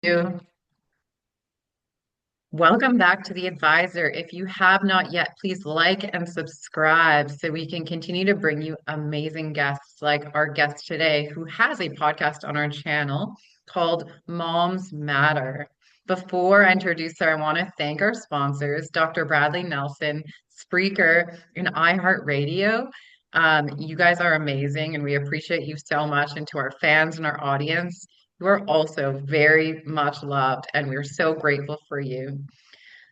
You. Welcome back to The Advisor. If you have not yet, please like and subscribe so we can continue to bring you amazing guests like our guest today, who has a podcast on our channel called Moms Matter. Before I introduce her, I want to thank our sponsors, Dr. Bradley Nelson, Spreaker, and iHeartRadio. You guys are amazing, and we appreciate you so much. And to our fans and our audience, you are also very much loved, and we're so grateful for you.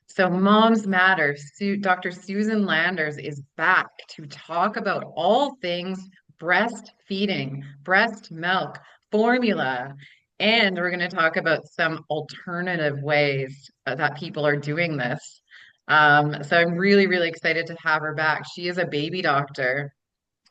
So, Moms Matter, Dr. Susan Landers is back to talk about all things breastfeeding, breast milk, formula, and we're going to talk about some alternative ways that people are doing this. So, I'm really, really excited to have her back. She is a baby doctor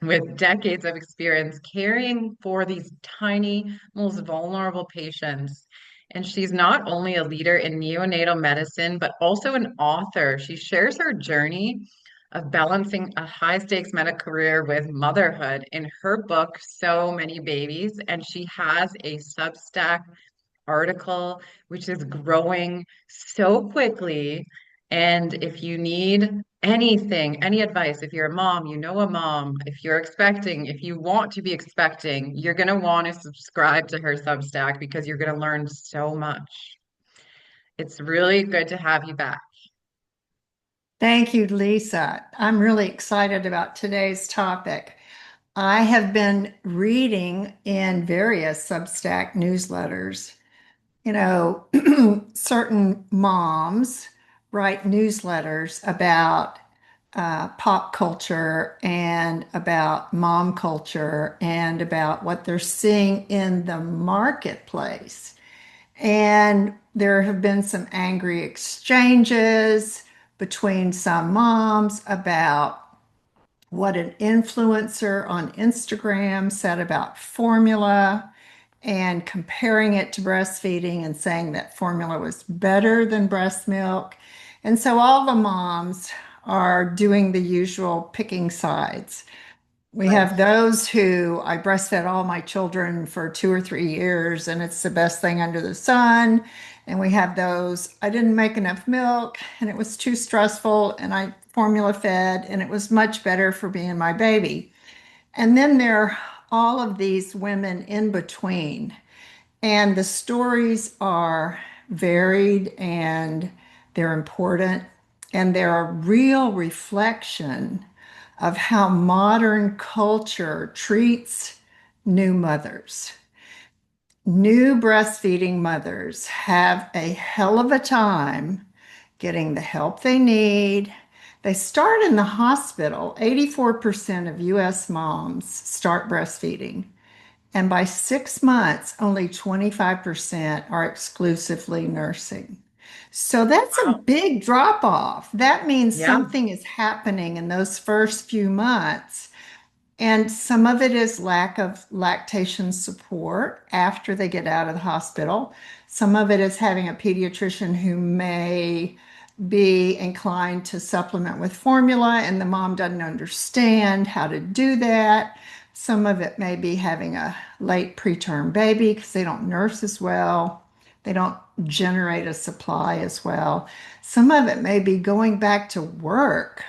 with decades of experience caring for these tiny, most vulnerable patients. And she's not only a leader in neonatal medicine, but also an author. She shares her journey of balancing a high stakes medical career with motherhood in her book, So Many Babies. And she has a Substack article, which is growing so quickly. And if you need anything, any advice, if you're a mom, you know a mom, if you're expecting, if you want to be expecting, you're going to want to subscribe to her Substack because you're going to learn so much. It's really good to have you back. Thank you, Lisa. I'm really excited about today's topic. I have been reading in various Substack newsletters. Certain moms write newsletters about pop culture and about mom culture and about what they're seeing in the marketplace. And there have been some angry exchanges between some moms about what an influencer on Instagram said about formula and comparing it to breastfeeding and saying that formula was better than breast milk. And so all the moms are doing the usual picking sides. We Right. have those who I breastfed all my children for 2 or 3 years and it's the best thing under the sun. And we have those I didn't make enough milk and it was too stressful and I formula fed and it was much better for me and my baby. And then there are all of these women in between. And the stories are varied and they're important and they're a real reflection of how modern culture treats new mothers. New breastfeeding mothers have a hell of a time getting the help they need. They start in the hospital. 84% of US moms start breastfeeding. And by 6 months, only 25% are exclusively nursing. So that's a Wow. big drop off. That means Yeah. something is happening in those first few months. And some of it is lack of lactation support after they get out of the hospital. Some of it is having a pediatrician who may be inclined to supplement with formula, and the mom doesn't understand how to do that. Some of it may be having a late preterm baby because they don't nurse as well. They don't generate a supply as well. Some of it may be going back to work.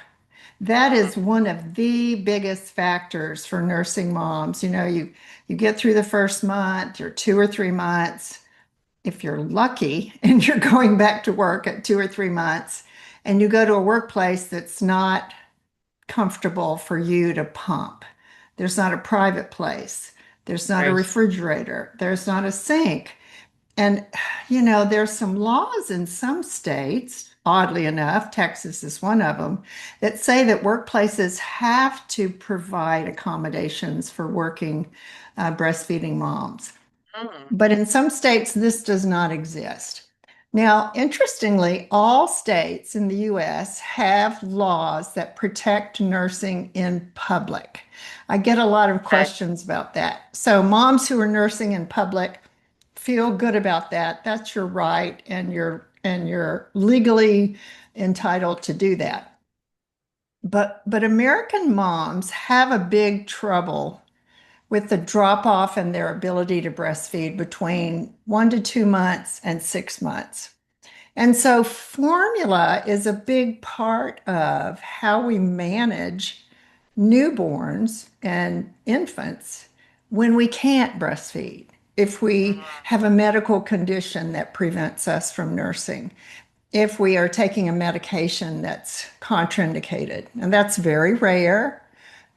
That is one of the biggest factors for nursing moms. You get through the first month or 2 or 3 months, if you're lucky and you're going back to work at 2 or 3 months, and you go to a workplace that's not comfortable for you to pump. There's not a private place. There's not a Right. refrigerator. There's not a sink. And, there's some laws in some states, oddly enough, Texas is one of them, that say that workplaces have to provide accommodations for working breastfeeding moms. Mm. But in some states, this does not exist. Now, interestingly, all states in the US have laws that protect nursing in public. I get a lot of Okay. questions about that. So, moms who are nursing in public feel good about that. That's your right, and you're legally entitled to do that. But American moms have a big trouble with the drop off in their ability to breastfeed between 1 to 2 months and 6 months. And so, formula is a big part of how we manage newborns and infants when we can't breastfeed. If we have a medical condition that prevents us from nursing, if we are taking a medication that's contraindicated, and that's very rare.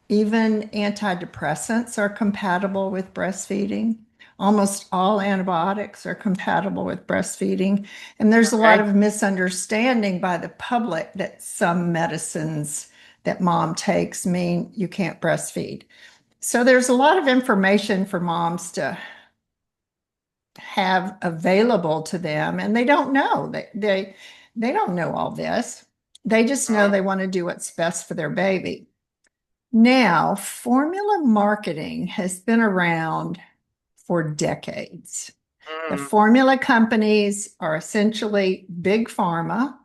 Even antidepressants are compatible with breastfeeding. Almost all antibiotics are compatible with breastfeeding. And there's a lot Okay. of misunderstanding by the public that some medicines that mom takes mean you can't breastfeed. So there's a lot of information for moms to have available to them, and they don't know. They don't know all this. They just know they want to do what's best for their baby. Now, formula marketing has been around for decades. The Mm, formula companies are essentially big pharma,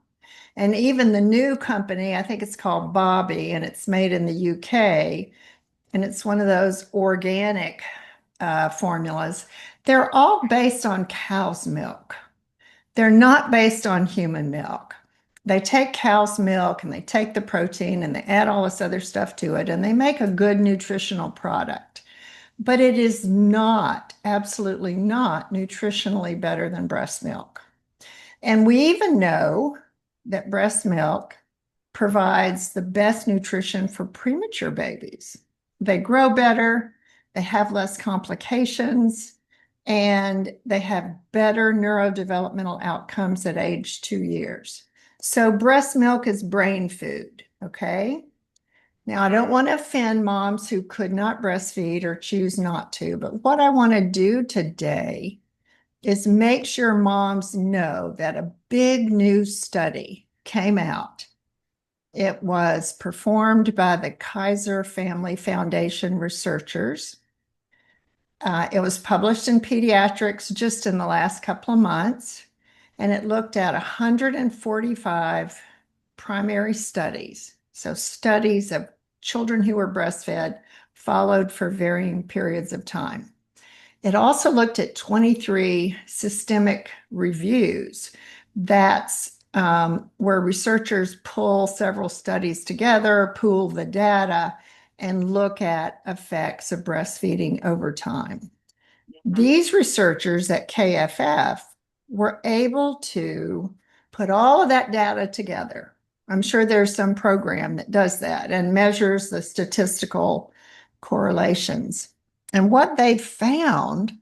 and even the new company, I think it's called Bobby, and it's made in the UK, and it's one of those organic formulas. They're all based on cow's milk. They're not based on human milk. They take cow's milk and they take the protein and they add all this other stuff to it and they make a good nutritional product. But it is not, absolutely not nutritionally better than breast milk. And we even know that breast milk provides the best nutrition for premature babies. They grow better, they have less complications, and they have better neurodevelopmental outcomes at age 2 years. So, breast milk is brain food, okay? Now, I don't want to offend moms who could not breastfeed or choose not to, but what I want to do today is make sure moms know that a big new study came out. It was performed by the Kaiser Family Foundation researchers. It was published in Pediatrics just in the last couple of months, and it looked at 145 primary studies. So, studies of children who were breastfed followed for varying periods of time. It also looked at 23 systemic reviews. That's where researchers pull several studies together, pool the data, and look at effects of breastfeeding over time. mm, These researchers at KFF were able to put all of that data together. I'm sure there's some program that does that and measures the statistical correlations. And what they found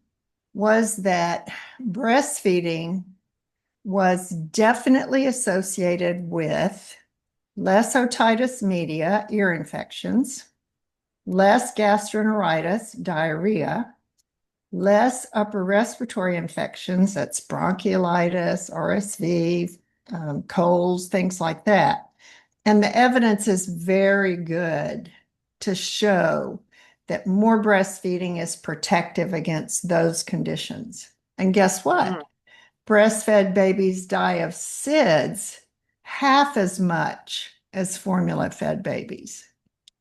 was that breastfeeding was definitely associated with less otitis media, ear infections, less gastroenteritis, diarrhea, less upper respiratory infections, that's bronchiolitis, RSV, colds, things like that. And the evidence is very good to show that more breastfeeding is protective against those conditions. And guess mm. what? Breastfed babies die of SIDS half as much as formula fed babies.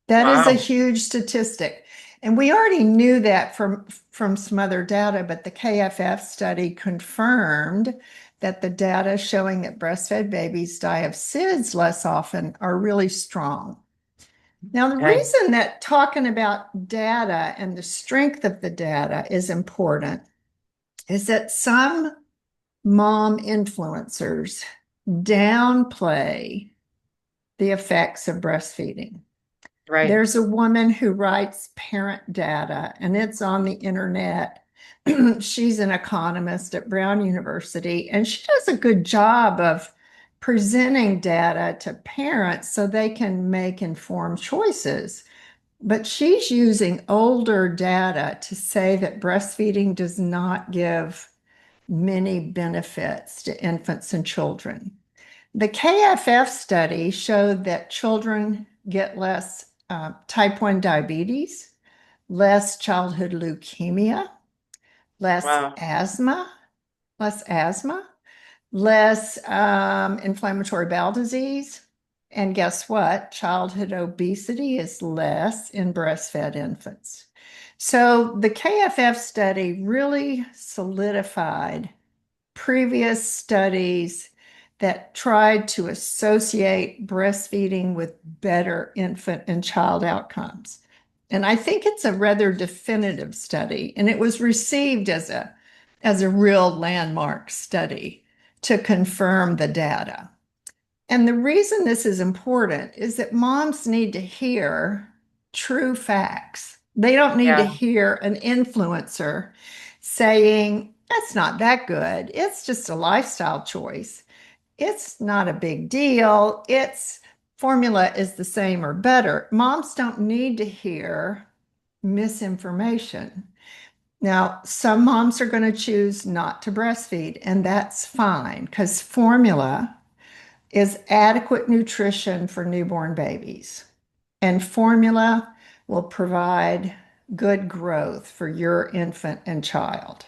That is a Wow. huge statistic. And we already knew that from some other data, but the KFF study confirmed that the data showing that breastfed babies die of SIDS less often are really strong. Now, the Okay. reason that talking about data and the strength of the data is important is that some mom influencers downplay the effects of breastfeeding. Right. There's a woman who writes parent data, and it's on the internet. She's an economist at Brown University, and she does a good job of presenting data to parents so they can make informed choices. But she's using older data to say that breastfeeding does not give many benefits to infants and children. The KFF study showed that children get less type 1 diabetes, less childhood leukemia, less Wow. asthma, less asthma, less inflammatory bowel disease. And guess what? Childhood obesity is less in breastfed infants. So the KFF study really solidified previous studies that tried to associate breastfeeding with better infant and child outcomes. And I think it's a rather definitive study, and it was received as a real landmark study to confirm the data. And the reason this is important is that moms need to hear true facts. They don't need to Yeah. hear an influencer saying, that's not that good. It's just a lifestyle choice. It's not a big deal. Its formula is the same or better. Moms don't need to hear misinformation. Now, some moms are going to choose not to breastfeed, and that's fine because formula is adequate nutrition for newborn babies. And formula will provide good growth for your infant and child.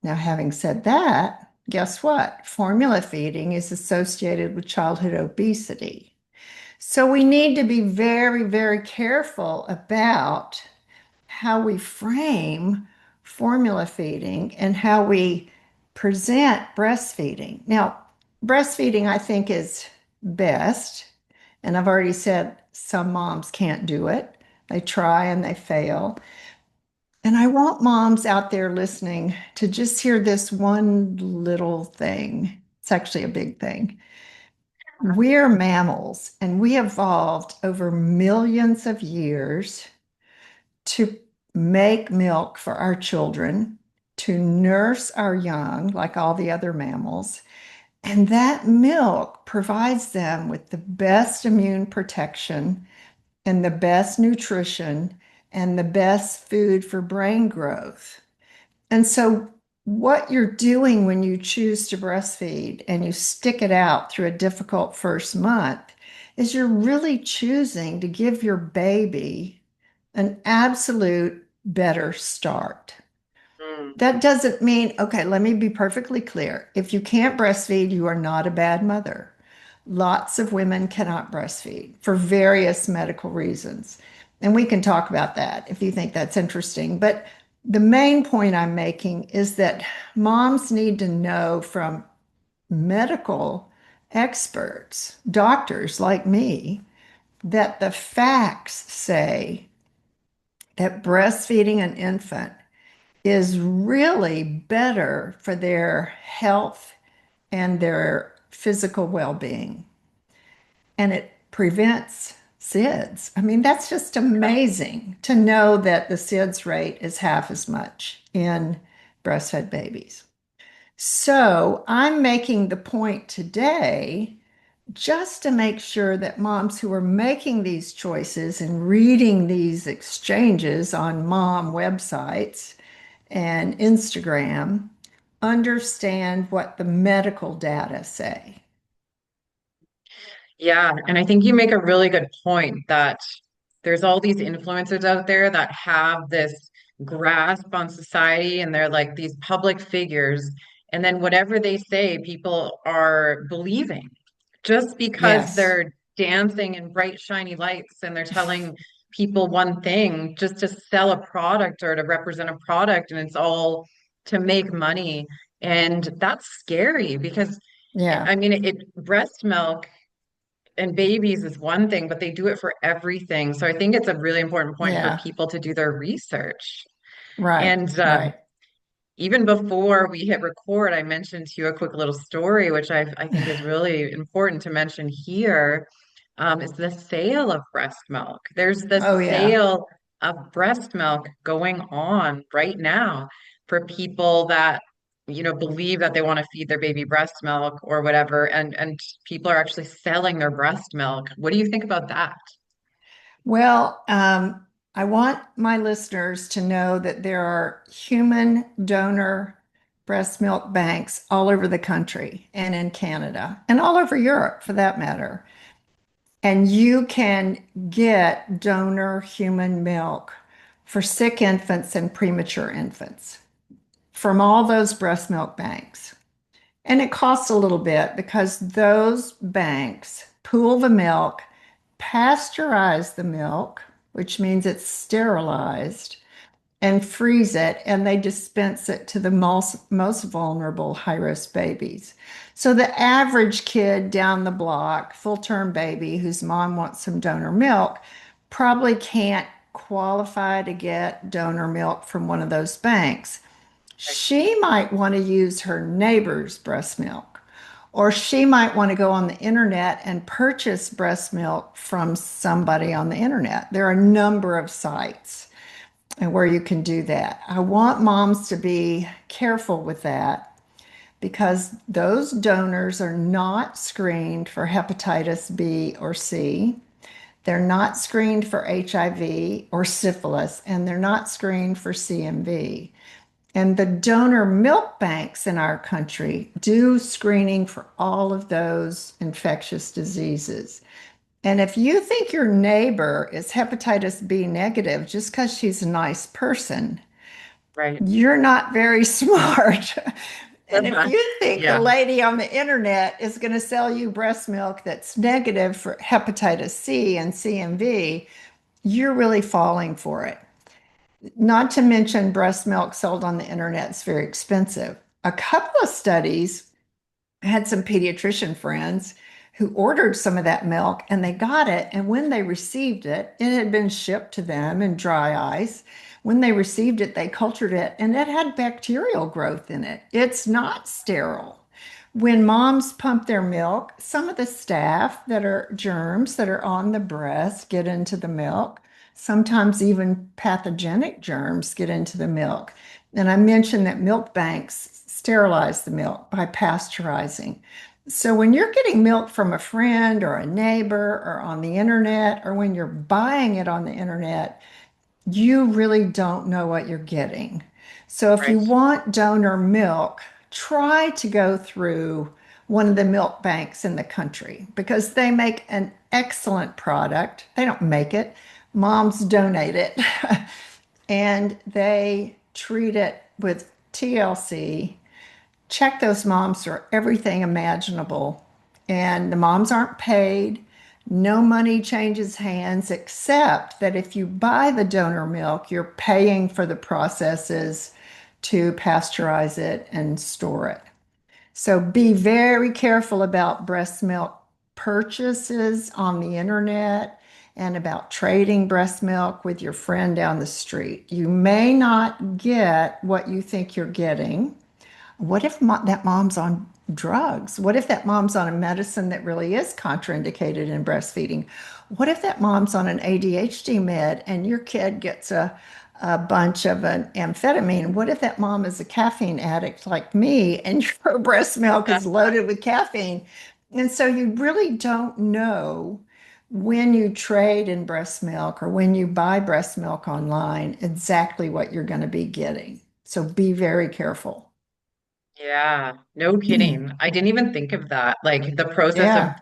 Now, having said that, guess what? Formula feeding is associated with childhood obesity. So we need to be very, very careful about how we frame formula feeding and how we present breastfeeding. Now, breastfeeding, I think, is best. And I've already said some moms can't do it. They try and they fail. And I want moms out there listening to just hear this one little thing. It's actually a big thing. We're mammals and we evolved over millions of years to make milk for our children, to nurse our young, like all the other mammals. And that milk provides them with the best immune protection and the best nutrition and the best food for brain growth. And so, what you're doing when you choose to breastfeed and you stick it out through a difficult first month is you're really choosing to give your baby an absolute better start. Mm. That doesn't mean, okay, let me be perfectly clear. If you can't breastfeed, you are not a bad mother. Lots of women cannot breastfeed for various medical reasons. And we can talk about that if you think that's interesting. But the main point I'm making is that moms need to know from medical experts, doctors like me, that the facts say that breastfeeding an infant is really better for their health and their physical well being. And it prevents SIDS. I mean, that's just amazing to know that the SIDS rate is half as much in breastfed babies. So I'm making the point today just to make sure that moms who are making these choices and reading these exchanges on mom websites and Instagram understand what the medical data say. Yeah, and I think you make a really good point that there's all these influencers out there that have this grasp on society and they're like these public figures. And then whatever they say, people are believing just because Yes. they're dancing in bright, shiny lights and they're telling people one thing just to sell a product or to represent a product. And it's all to make money. And that's scary because Yeah. I mean, breast milk and babies is one thing, but they do it for everything. So I think it's a really important point for Yeah. people to do their research. Right. And Right. even before we hit record, I mentioned to you a quick little story, which I think is really important to mention here, is the sale of breast milk. There's the Oh, yeah. sale of breast milk going on right now for people that, believe that they want to feed their baby breast milk or whatever, and people are actually selling their breast milk. What do you think about that? Well, I want my listeners to know that there are human donor breast milk banks all over the country and in Canada and all over Europe for that matter. And you can get donor human milk for sick infants and premature infants from all those breast milk banks. And it costs a little bit because those banks pool the milk, pasteurize the milk, which means it's sterilized, and freeze it, and they dispense it to the most vulnerable high risk babies. So the average kid down the block, full term baby whose mom wants some donor milk, probably can't qualify to get donor milk from one of those banks. Right. She might want to use her neighbor's breast milk, or she might want to go on the internet and purchase breast milk from somebody on the internet. There are a number of sites and where you can do that. I want moms to be careful with that because those donors are not screened for hepatitis B or C. They're not screened for HIV or syphilis, and they're not screened for CMV. And the donor milk banks in our country do screening for all of those infectious diseases. And if you think your neighbor is hepatitis B negative just because she's a nice person, Right. you're not very smart. And if you think the Yeah. lady on the internet is going to sell you breast milk that's negative for hepatitis C and CMV, you're really falling for it. Not to mention, breast milk sold on the internet is very expensive. A couple of studies, I had some pediatrician friends who ordered some of that milk and they got it. And when they received it, it had been shipped to them in dry ice. When they received it, they cultured it and it had bacterial growth in it. It's not sterile. When moms pump their milk, some of the staph that are germs that are on the breast get into the milk. Sometimes even pathogenic germs get into the milk. And I mentioned that milk banks sterilize the milk by pasteurizing. So when you're getting milk from a friend or a neighbor or on the internet, or when you're buying it on the internet, you really don't know what you're getting. So if you Right. want donor milk, try to go through one of the milk banks in the country because they make an excellent product. They don't make it, moms donate it, and they treat it with TLC. Check those moms for everything imaginable. And the moms aren't paid. No money changes hands, except that if you buy the donor milk, you're paying for the processes to pasteurize it and store it. So be very careful about breast milk purchases on the internet and about trading breast milk with your friend down the street. You may not get what you think you're getting. What if that mom's on drugs? What if that mom's on a medicine that really is contraindicated in breastfeeding? What if that mom's on an ADHD med and your kid gets a bunch of an amphetamine? What if that mom is a caffeine addict like me and your breast milk is loaded with caffeine? And so you really don't know when you trade in breast milk or when you buy breast milk online exactly what you're going to be getting. So be very careful. Yeah, no kidding. I didn't even think of that. Like the process of Yeah,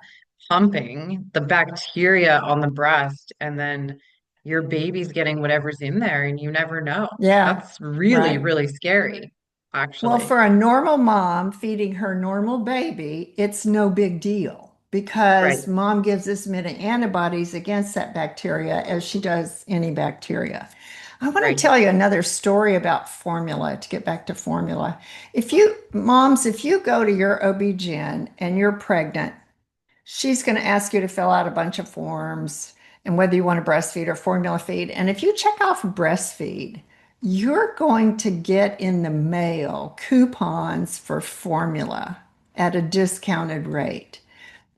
pumping the bacteria on the breast, and then your baby's getting whatever's in there, and you never know. yeah, That's really, right. really scary, Well, actually. for a normal mom feeding her normal baby, it's no big deal Right. because mom gives as many antibodies against that bacteria as she does any bacteria. I want to Right. tell you another story about formula to get back to formula. If you, moms, if you go to your OB-GYN and you're pregnant, she's going to ask you to fill out a bunch of forms and whether you want to breastfeed or formula feed. And if you check off breastfeed, you're going to get in the mail coupons for formula at a discounted rate.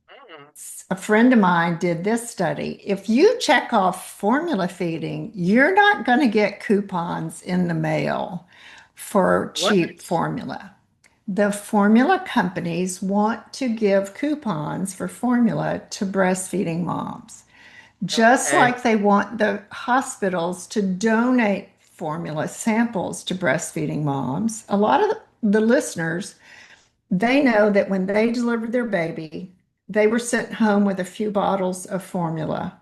Mm. A friend of mine did this study. If you check off formula feeding, you're not going to get coupons in the mail for What? cheap formula. The formula companies want to give coupons for formula to breastfeeding moms, just Okay. like they want the hospitals to donate formula samples to breastfeeding moms. A lot of the listeners, they know that when they delivered their baby, they were sent home with a few bottles of formula.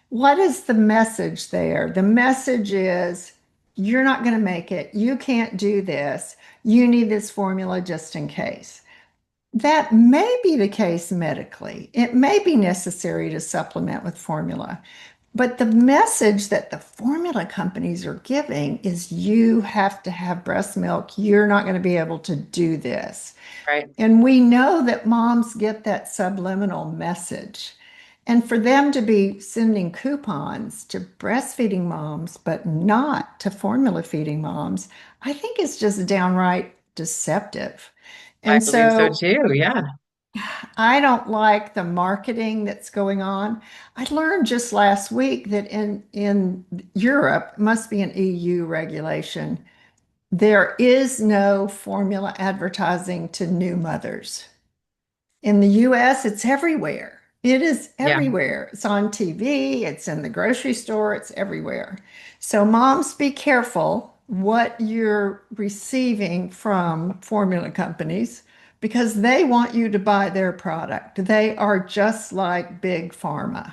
What is the message there? The message is you're not going to make it. You can't do this. You need this formula just in case. That may be the case medically. It may be necessary to supplement with formula. But the message that the formula companies are giving is you have to have breast milk. You're not going to be able to do this. Right. And we know that moms get that subliminal message. And for them to be sending coupons to breastfeeding moms, but not to formula feeding moms, I think is just downright deceptive. I And believe so so too. Yeah. I don't like the marketing that's going on. I learned just last week that in Europe, must be an EU regulation, there is no formula advertising to new mothers. In the US, it's everywhere. It is Yeah. everywhere. It's on TV, it's in the grocery store, it's everywhere. So, moms, be careful what you're receiving from formula companies because they want you to buy their product. They are just like big pharma.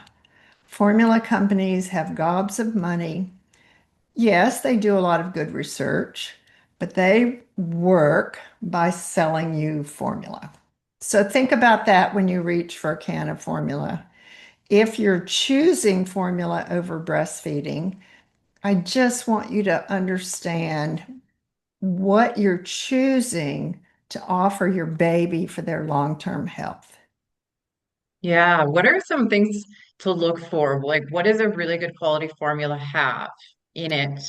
Formula companies have gobs of money. Yes, they do a lot of good research, but they work by selling you formula. So think about that when you reach for a can of formula. If you're choosing formula over breastfeeding, I just want you to understand what you're choosing to offer your baby for their long-term health. Yeah. What are some things to look for? Like, what does a really good quality formula have in it?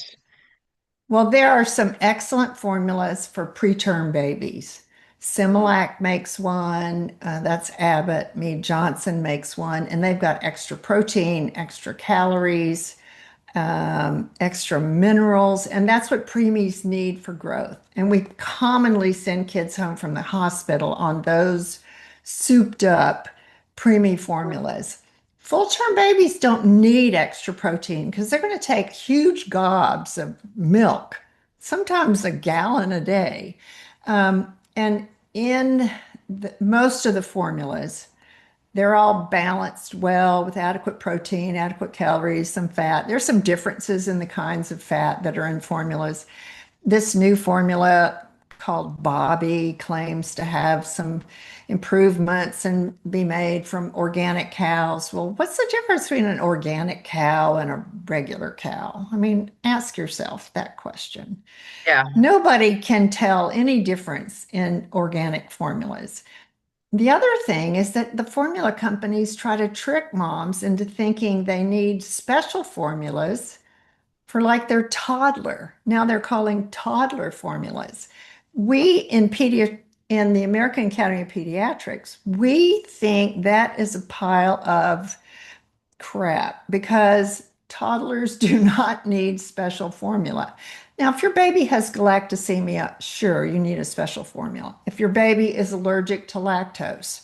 Well, there are some excellent formulas for preterm babies. Mm. Similac makes one, that's Abbott. Mead Johnson makes one, and they've got extra protein, extra calories, extra minerals, and that's what preemies need for growth. And we commonly send kids home from the hospital on those souped up preemie formulas. Full term babies don't need extra protein because they're going to take huge gobs of milk, sometimes a gallon a day. And in most of the formulas, they're all balanced well with adequate protein, adequate calories, some fat. There's some differences in the kinds of fat that are in formulas. This new formula called Bobby claims to have some improvements and be made from organic cows. Well, what's the difference between an organic cow and a regular cow? I mean, ask yourself that question. Yeah. Nobody can tell any difference in organic formulas. The other thing is that the formula companies try to trick moms into thinking they need special formulas for like their toddler. Now they're calling toddler formulas. We in the American Academy of Pediatrics, we think that is a pile of crap because toddlers do not need special formula. Now, if your baby has galactosemia, sure, you need a special formula. If your baby is allergic to lactose,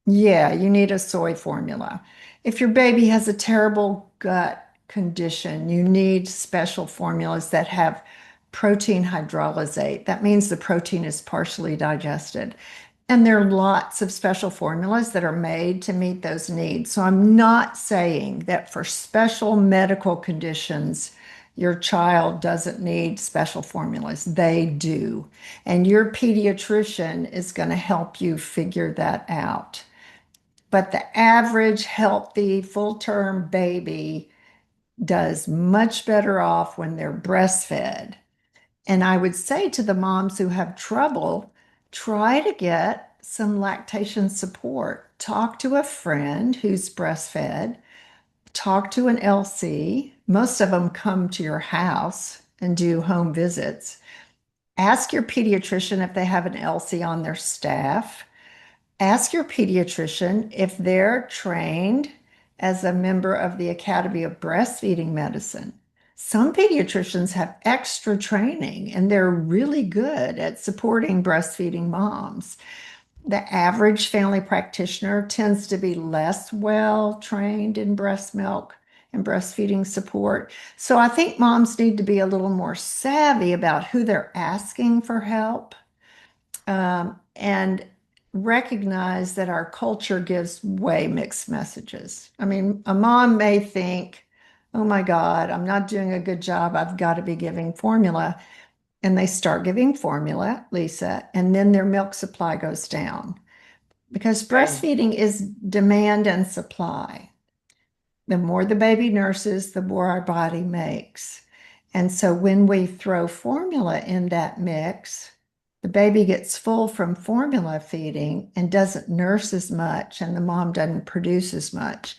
yeah, you need a soy formula. If your baby has a terrible gut condition, you need special formulas that have protein hydrolysate. That means the protein is partially digested. And there are lots of special formulas that are made to meet those needs. So I'm not saying that for special medical conditions, your child doesn't need special formulas. They do. And your pediatrician is going to help you figure that out. But the average healthy full term baby does much better off when they're breastfed. And I would say to the moms who have trouble, try to get some lactation support. Talk to a friend who's breastfed, talk to an LC. Most of them come to your house and do home visits. Ask your pediatrician if they have an LC on their staff. Ask your pediatrician if they're trained as a member of the Academy of Breastfeeding Medicine. Some pediatricians have extra training and they're really good at supporting breastfeeding moms. The average family practitioner tends to be less well trained in breast milk and breastfeeding support. So I think moms need to be a little more savvy about who they're asking for help, and recognize that our culture gives way mixed messages. I mean, a mom may think, oh my God, I'm not doing a good job. I've got to be giving formula. And they start giving formula, Lisa, and then their milk supply goes down because Right. breastfeeding is demand and supply. The more the baby nurses, the more our body makes. And so when we throw formula in that mix, the baby gets full from formula feeding and doesn't nurse as much, and the mom doesn't produce as much.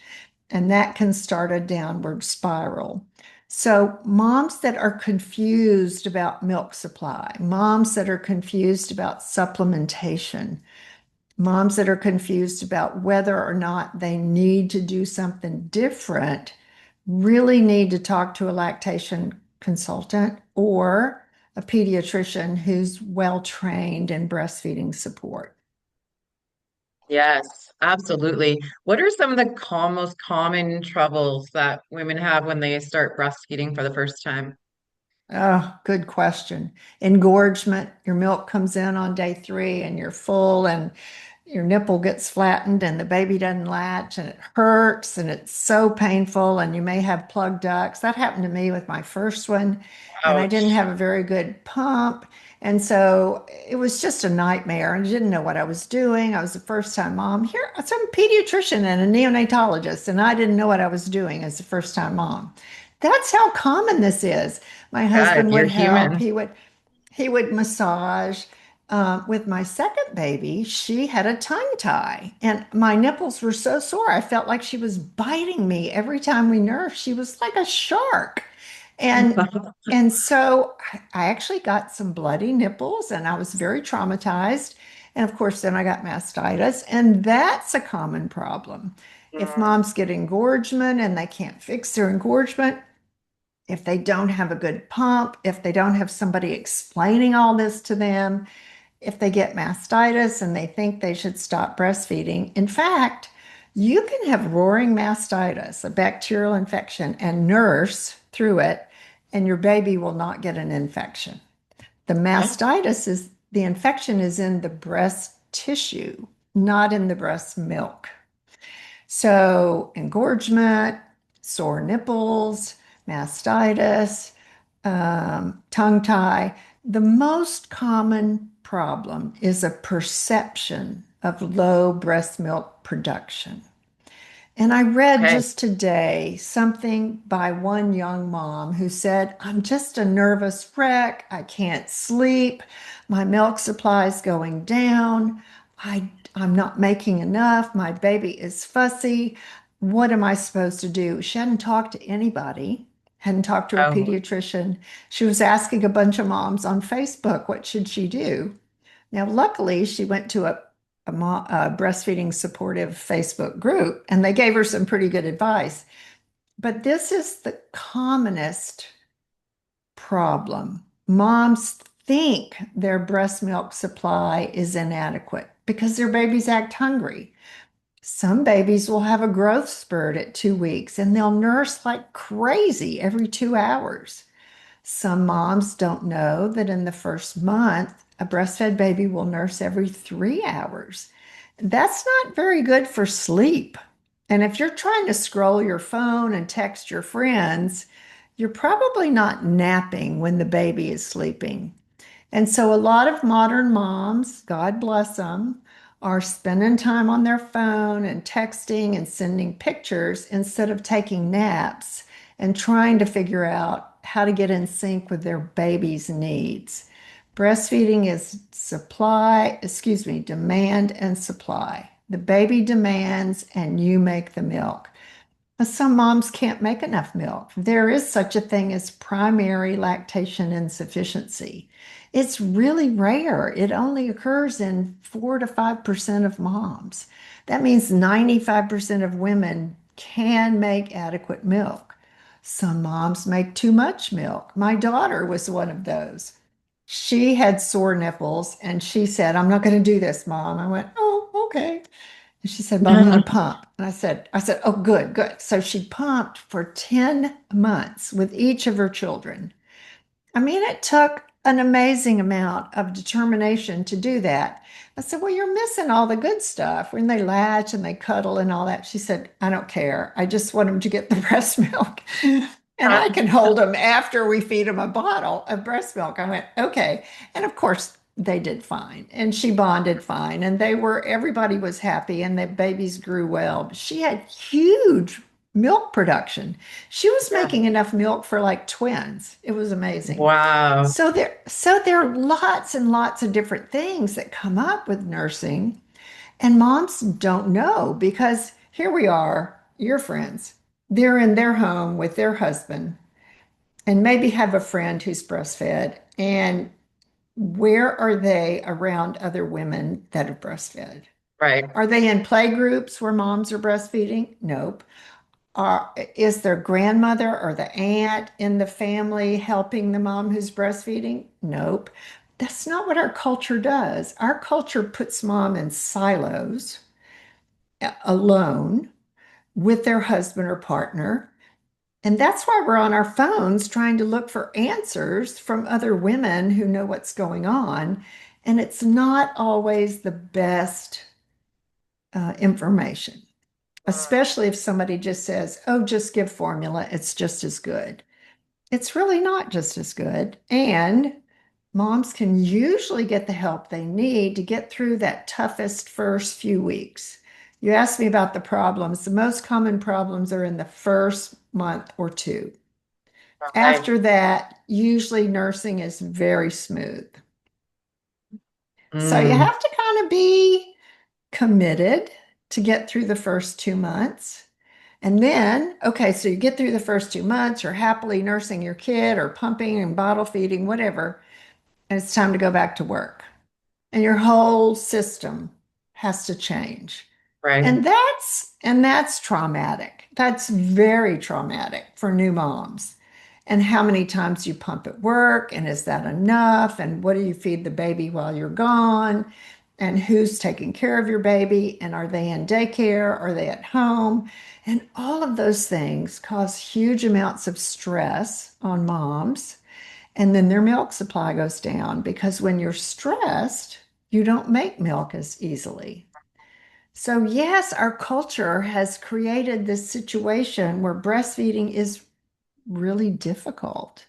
And that can start a downward spiral. So, moms that are confused about milk supply, moms that are confused about supplementation, moms that are confused about whether or not they need to do something different really need to talk to a lactation consultant or a pediatrician who's well trained in breastfeeding support. Yes, absolutely. What are some of the most common troubles that women have when they start breastfeeding for the first time? Oh, good question. Engorgement, your milk comes in on day 3 and you're full and your nipple gets flattened and the baby doesn't latch and it hurts and it's so painful and you may have plugged ducts. That happened to me with my first one and I didn't Ouch. have a very good pump. And so it was just a nightmare and I didn't know what I was doing. I was a first time mom. Here, some pediatrician and a neonatologist, and I didn't know what I was doing as a first time mom. That's how common this is. My Yeah, husband you're would help. human. He would massage. With my second baby, she had a tongue tie, and my nipples were so sore. I felt like she was biting me every time we nursed. She was like a shark, and so I actually got some bloody nipples, and I was very traumatized. And of course, then I got mastitis, and that's a common problem. If moms get engorgement and they can't fix their engorgement, if they don't have a good pump, if they don't have somebody explaining all this to them, if they get mastitis and they think they should stop breastfeeding. In fact, you can have roaring mastitis, a bacterial infection, and nurse through it, and your baby will not get an infection. The Oh, mastitis is the infection is in the breast tissue, not in the breast milk. So, engorgement, sore nipples, mastitis, tongue tie. The most common problem is a perception of low breast milk production. And I read okay. just today something by one young mom who said, I'm just a nervous wreck. I can't sleep. My milk supply is going down. I'm not making enough. My baby is fussy. What am I supposed to do? She hadn't talked to anybody, hadn't talked to a Oh, pediatrician. She was asking a bunch of moms on Facebook, what should she do? Now, luckily, she went to a breastfeeding supportive Facebook group, and they gave her some pretty good advice. But this is the commonest problem. Moms think their breast milk supply is inadequate because their babies act hungry. Some babies will have a growth spurt at 2 weeks and they'll nurse like crazy every 2 hours. Some moms don't know that in the first month, a breastfed baby will nurse every 3 hours. That's not very good for sleep. And if you're trying to scroll your phone and text your friends, you're probably not napping when the baby is sleeping. And so a lot of modern moms, God bless them, are spending time on their phone and texting and sending pictures instead of taking naps and trying to figure out how to get in sync with their baby's needs. Breastfeeding is demand and supply. The baby demands and you make the milk. Some moms can't make enough milk. There is such a thing as primary lactation insufficiency. It's really rare. It only occurs in 4 to 5% of moms. That means 95% of women can make adequate milk. Some moms make too much milk. My daughter was one of those. She had sore nipples and she said, I'm not going to do this, Mom. I went, oh, okay. And she said, but I'm going to pump. And I said, oh, good, good. So she pumped for 10 months with each of her children. I mean, it took an amazing amount of determination to do that. I said, well, you're missing all the good stuff when they latch and they cuddle and all that. She said, I don't care. I just want them to get the breast milk. And I can hold them after we feed them a bottle of breast milk. I went, okay. And of course, they did fine. And she bonded fine. And everybody was happy and the babies grew well. She had huge milk production. She was Yeah. making enough milk for like twins. It was amazing. Wow. So there are lots and lots of different things that come up with nursing, and moms don't know because here we are, your friends. They're in their home with their husband and maybe have a friend who's breastfed. And where are they around other women that have breastfed? Right. Are they in play groups where moms are breastfeeding? Nope. Is their grandmother or the aunt in the family helping the mom who's breastfeeding? Nope. That's not what our culture does. Our culture puts mom in silos, alone with their husband or partner. And that's why we're on our phones trying to look for answers from other women who know what's going on. And it's not always the best information, especially if somebody just says, oh, just give formula, it's just as good. It's really not just as good. And moms can usually get the help they need to get through that toughest first few weeks. You asked me about the problems. The most common problems are in the first month or two. Right. After that, usually nursing is very smooth. So you Mm, have to kind of be committed to get through the first 2 months. And then, okay, so you get through the first 2 months, you're happily nursing your kid or pumping and bottle feeding, whatever, and it's time to go back to work. And your whole system has to change. right. And that's traumatic. That's very traumatic for new moms. And how many times you pump at work, and is that enough? And what do you feed the baby while you're gone? And who's taking care of your baby? And are they in daycare? Are they at home? And all of those things cause huge amounts of stress on moms. And then their milk supply goes down because when you're stressed, you don't make milk as easily. So, yes, our culture has created this situation where breastfeeding is really difficult.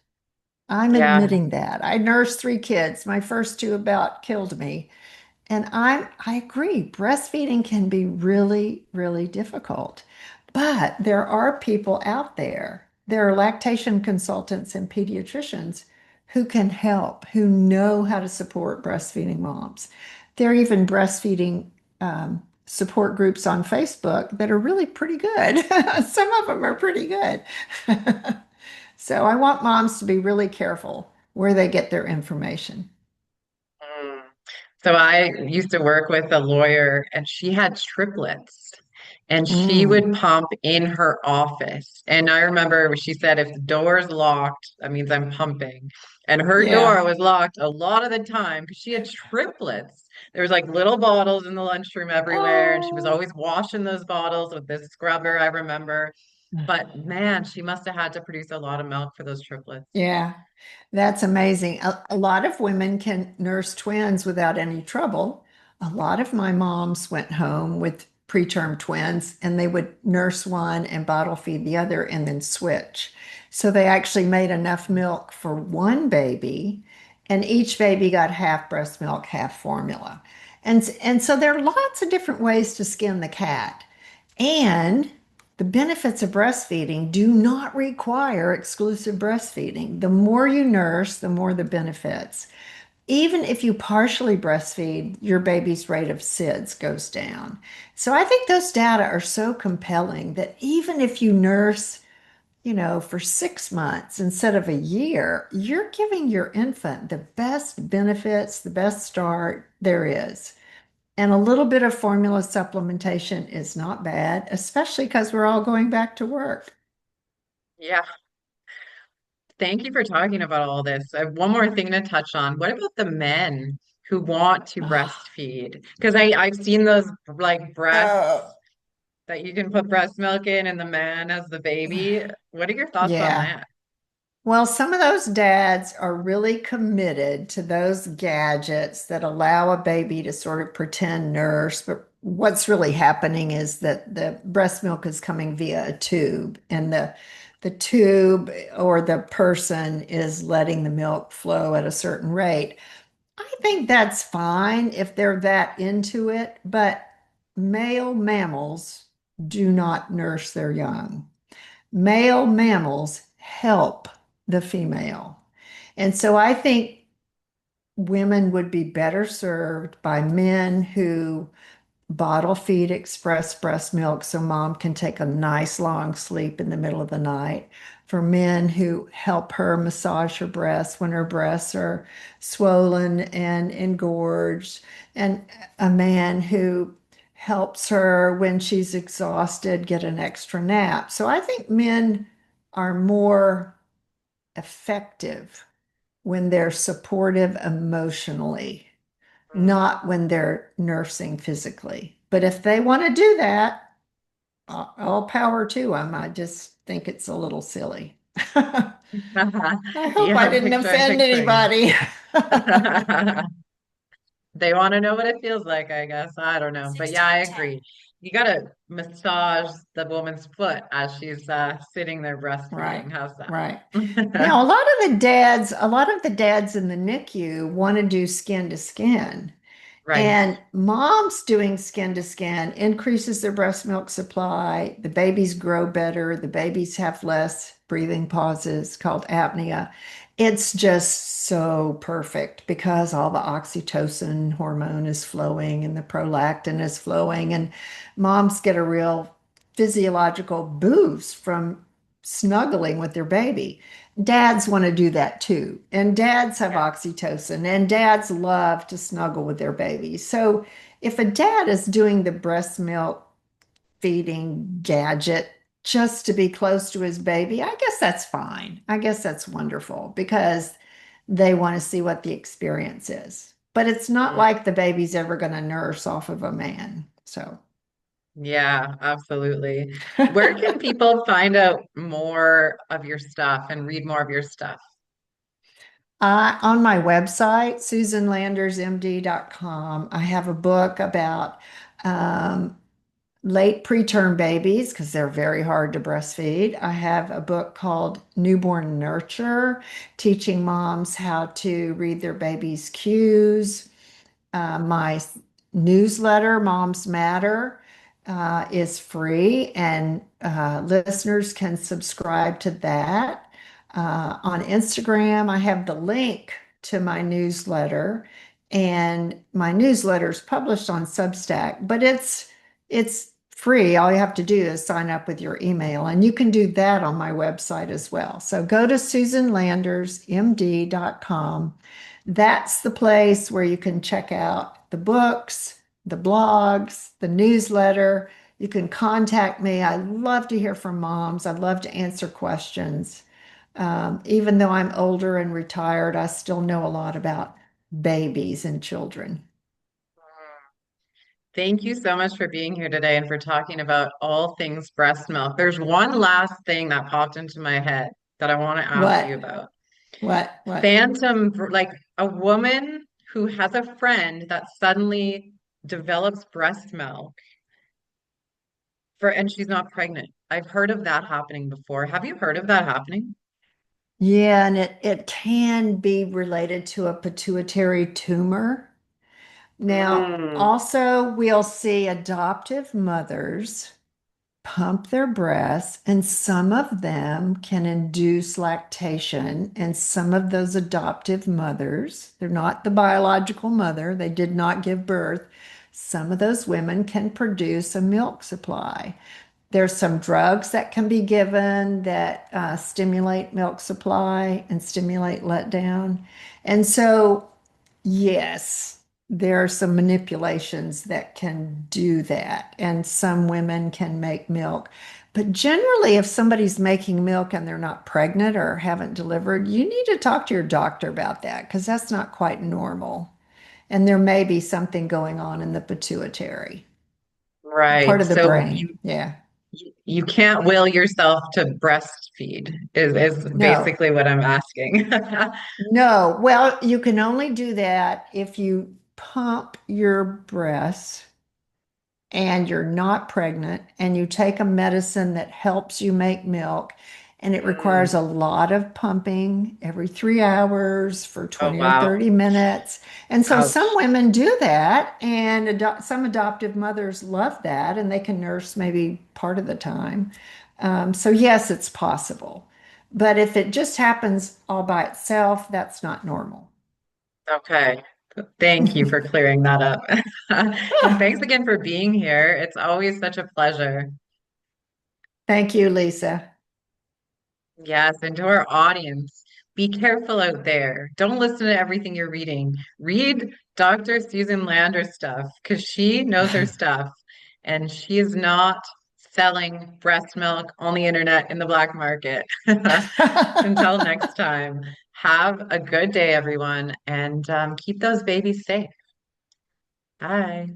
I'm Yeah. admitting that. I nursed 3 kids. My first two about killed me. And I agree, breastfeeding can be really, really difficult. But there are people out there, there are lactation consultants and pediatricians who can help, who know how to support breastfeeding moms. There are even breastfeeding support groups on Facebook that are really pretty good. Some of them are pretty good. So I want moms to be really careful where they get their information. Mm. So I used to work with a lawyer and she had triplets and she Mm, would pump in her office. And I remember she said, if the door's locked, that means I'm pumping. And her door yeah. was locked a lot of the time because she had triplets. There was like little bottles in the lunchroom everywhere, and she was Oh. always washing those bottles with this scrubber, I remember. But man, she must have had to produce a lot of milk for those triplets. Yeah, that's amazing. A lot of women can nurse twins without any trouble. A lot of my moms went home with preterm twins and they would nurse one and bottle feed the other and then switch. So they actually made enough milk for one baby, and each baby got half breast milk, half formula. And so there are lots of different ways to skin the cat. And the benefits of breastfeeding do not require exclusive breastfeeding. The more you nurse, the more the benefits. Even if you partially breastfeed, your baby's rate of SIDS goes down. So I think those data are so compelling that even if you nurse, for 6 months instead of a year, you're giving your infant the best benefits, the best start there is. And a little bit of formula supplementation is not bad, especially because we're all going back to work. Yeah. Thank you for talking about all this. I have one more thing to touch on. What about the men who want to breastfeed? Because I've seen those like Oh, breasts that you can put breast milk in and the man as the baby. What are your thoughts on yeah. that? Well, some of those dads are really committed to those gadgets that allow a baby to sort of pretend nurse. But what's really happening is that the breast milk is coming via a tube, and the tube or the person is letting the milk flow at a certain rate. I think that's fine if they're that into it, but male mammals do not nurse their young. male mammals help the female. And so I think women would be better served by men who bottle feed express breast milk so mom can take a nice long sleep in the middle of the night. For men who help her massage her breasts when her breasts are swollen and engorged, and a man who helps her when she's exhausted get an extra nap. So I think men are more effective when they're supportive emotionally, not when they're nursing physically. But if they want to do that, all power to them. I just think it's a little silly. I hope Yeah, I didn't I'm offend picturing. anybody. They want to know what it feels like, I guess. I don't know. But yeah, I agree. You gotta massage the woman's foot as she's sitting there Right, breastfeeding. How's right. that? Now, a lot of the dads in the NICU want to do skin to skin. Right. And moms doing skin to skin increases their breast milk supply. The babies grow better. The babies have less breathing pauses called apnea. It's just so perfect because all the oxytocin hormone is flowing and the prolactin is flowing, and moms get a real physiological boost from snuggling with their baby. Dads want to do that too. And dads have Yeah. oxytocin, and dads love to snuggle with their babies. So if a dad is doing the breast milk feeding gadget just to be close to his baby, I guess that's fine. I guess that's wonderful because they want to see what the experience is. But it's not Mm. like the baby's ever going to nurse off of a man. So. Yeah, absolutely. Where can people find out more of your stuff and read more of your stuff? On my website, susanlandersmd.com, I have a book about um, late preterm babies because they're very hard to breastfeed. I have a book called Newborn Nurture, teaching moms how to read their baby's cues. My newsletter, Moms Matter, is free, and listeners can subscribe to that. On Instagram, I have the link to my newsletter, and my newsletter is published on Substack, but it's free. All you have to do is sign up with your email, and you can do that on my website as well. So go to susanlandersmd.com. That's the place where you can check out the books, the blogs, the newsletter. You can contact me. I love to hear from moms. I love to answer questions. Even though I'm older and retired, I still know a lot about babies and children. Thank you so much for being here today and for talking about all things breast milk. There's one last thing that popped into my head that I want to ask you What? about. What? Like a woman who has a friend that suddenly develops breast milk and she's not pregnant. I've heard of that happening before. Have you heard of that happening? Yeah, and it can be related to a pituitary tumor. Now, Mm. also, we'll see adoptive mothers pump their breasts, and some of them can induce lactation. And some of those adoptive mothers, they're not the biological mother, they did not give birth. Some of those women can produce a milk supply. There's some drugs that can be given that stimulate milk supply and stimulate letdown. And so, yes, there are some manipulations that can do that. And some women can make milk. But generally, if somebody's making milk and they're not pregnant or haven't delivered, you need to talk to your doctor about that because that's not quite normal. And there may be something going on in the pituitary, part Right. of the So brain. Yeah. you can't will yourself to breastfeed is No. basically what I'm asking. No, well, you can only do that if you pump your breasts and you're not pregnant and you take a medicine that helps you make milk and it requires Mm. a lot of pumping every 3 hours for Oh, 20 or wow. 30 minutes. And so some Ouch. women do that, and some adoptive mothers love that, and they can nurse maybe part of the time. So, yes, it's possible. But if it just happens all by itself, that's not normal. Okay. Thank you for clearing that up. And thanks again for being here. It's always such a pleasure. Thank you, Lisa. Yes, and to our audience, be careful out there. Don't listen to everything you're reading. Read Dr. Susan Lander's stuff because she knows her stuff and she is not selling breast milk on the internet in the black market. Until next time, have a good day, everyone, and keep those babies safe. Bye.